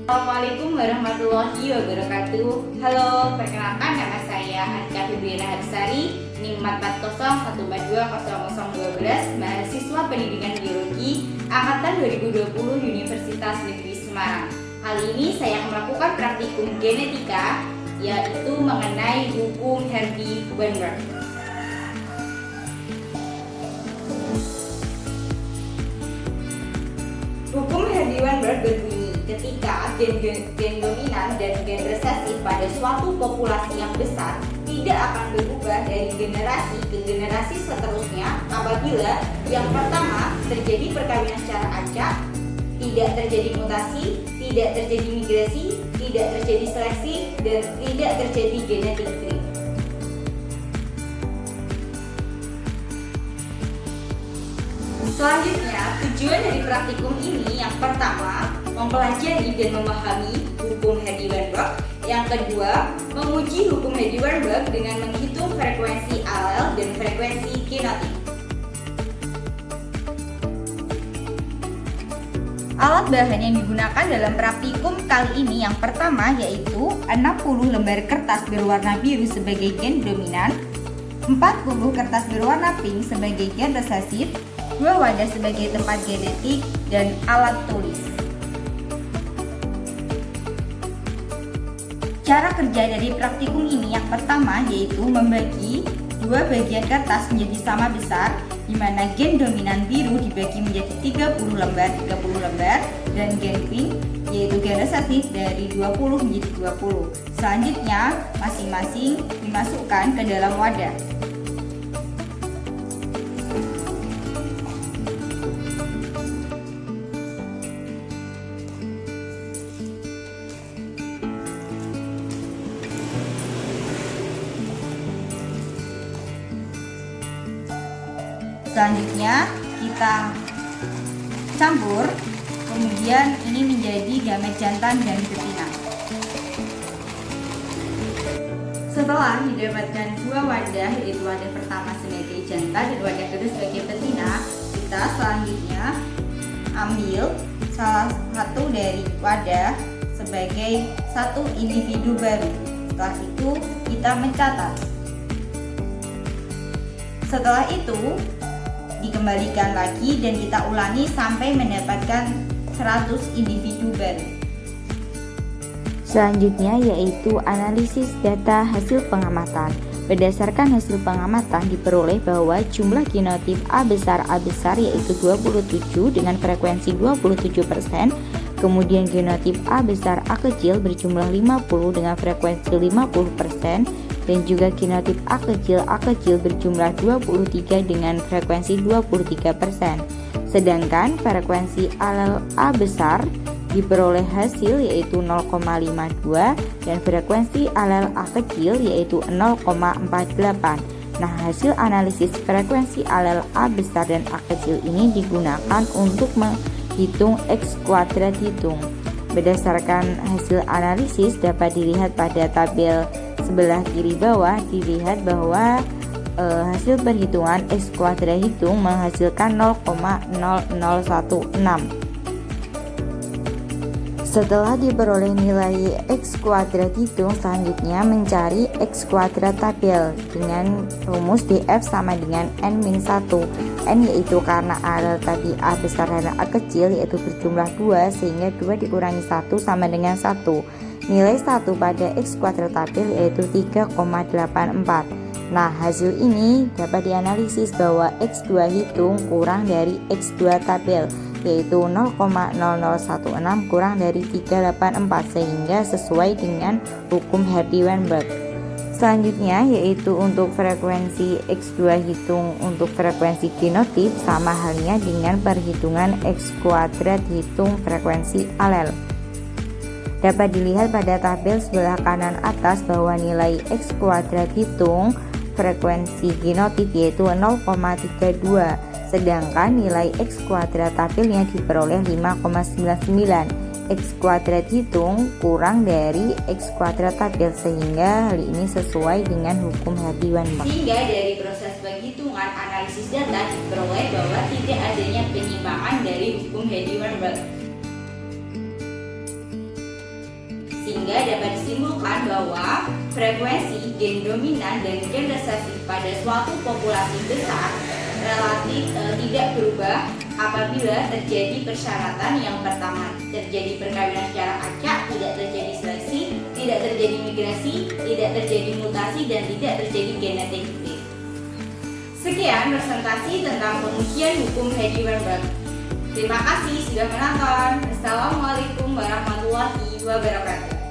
Assalamualaikum warahmatullahi wabarakatuh. Halo, perkenalkan nama saya Anika Fibriana Habsari, NIM 441420012, mahasiswa pendidikan biologi angkatan 2020 Universitas Negeri Semarang. Kali ini saya akan melakukan praktikum genetika, yaitu mengenai hukum Hardy-Weinberg. Hukum Hardy-Weinberg berbunyi, ketika gen dominan dan gen resesif pada suatu populasi yang besar tidak akan berubah dari generasi ke generasi seterusnya apabila yang pertama terjadi perkawinan secara acak, tidak terjadi mutasi, tidak terjadi migrasi, tidak terjadi seleksi, dan tidak terjadi genetic drift. Selanjutnya, tujuan dari praktikum ini yang pertama, mempelajari dan memahami hukum Hardy-Weinberg. Yang kedua, menguji hukum Hardy-Weinberg dengan menghitung frekuensi alel dan frekuensi genotip. Alat bahan yang digunakan dalam praktikum kali ini yang pertama yaitu 60 lembar kertas berwarna biru sebagai gen dominan, 40 kertas berwarna pink sebagai gen resesif, 2 wadah sebagai tempat genetik, dan alat tulis. Cara kerja dari praktikum ini yang pertama yaitu membagi 2 bagian kertas menjadi sama besar, di mana gen dominan biru dibagi menjadi 30 lembar, dan gen pink yaitu gen resesif dari 20 menjadi 20. Selanjutnya, masing-masing dimasukkan ke dalam wadah. Selanjutnya kita campur, kemudian ini menjadi gamet jantan dan betina. Setelah didapatkan 2 wadah, yaitu wadah pertama sebagai jantan dan wadah kedua sebagai betina, kita selanjutnya ambil salah satu dari wadah sebagai satu individu baru. Setelah itu kita mencatat. Setelah itu dikembalikan lagi dan kita ulangi sampai mendapatkan 100 individu baru. Selanjutnya yaitu analisis data hasil pengamatan. Berdasarkan hasil pengamatan diperoleh bahwa jumlah genotip A besar yaitu 27 dengan frekuensi 27%, kemudian genotip A besar A kecil berjumlah 50 dengan frekuensi 50%, dan juga genotip A kecil berjumlah 23 dengan frekuensi 23%. Sedangkan frekuensi alel A besar diperoleh hasil yaitu 0,52 dan frekuensi alel A kecil yaitu 0,48. Nah, hasil analisis frekuensi alel A besar dan A kecil ini digunakan untuk menghitung X kuadrat hitung. Berdasarkan hasil analisis dapat dilihat pada tabel sebelah kiri bawah, dilihat bahwa hasil perhitungan X kuadrat hitung menghasilkan 0,0016. Setelah diperoleh nilai X kuadrat hitung, selanjutnya mencari X kuadrat tabel dengan rumus df sama dengan n-1. N yaitu karena alel tadi A besar dan A kecil yaitu berjumlah 2, sehingga 2 dikurangi 1 sama dengan 1. Nilai 1 pada X kuadrat tabel yaitu 3,84. Nah, hasil ini dapat dianalisis bahwa X2 hitung kurang dari X2 tabel yaitu 0,0016 kurang dari 384, sehingga sesuai dengan hukum Hardy-Weinberg. Selanjutnya yaitu untuk frekuensi X2 hitung untuk frekuensi genotip sama halnya dengan perhitungan X kuadrat hitung frekuensi alel. Dapat dilihat pada tabel sebelah kanan atas bahwa nilai X kuadrat hitung frekuensi genotip yaitu 0,32, sedangkan nilai X kuadrat tabelnya diperoleh 5,99. X kuadrat hitung kurang dari X kuadrat tabel, sehingga hal ini sesuai dengan hukum Hardy-Weinberg. Sehingga dari proses penghitungan analisis data diperoleh bahwa tidak adanya penyimpangan dari hukum Hardy-Weinberg. sehingga dapat disimpulkan bahwa frekuensi gen dominan dan gen resesif pada suatu populasi besar relatif tidak berubah apabila terjadi persyaratan yang pertama, terjadi perkawinan secara acak, tidak terjadi seleksi, tidak terjadi migrasi, tidak terjadi mutasi, dan tidak terjadi genetik drift. Sekian presentasi tentang pengujian hukum Hardy-Weinberg. Terima kasih sudah menonton. Assalamualaikum warahmatullahi wabarakatuh.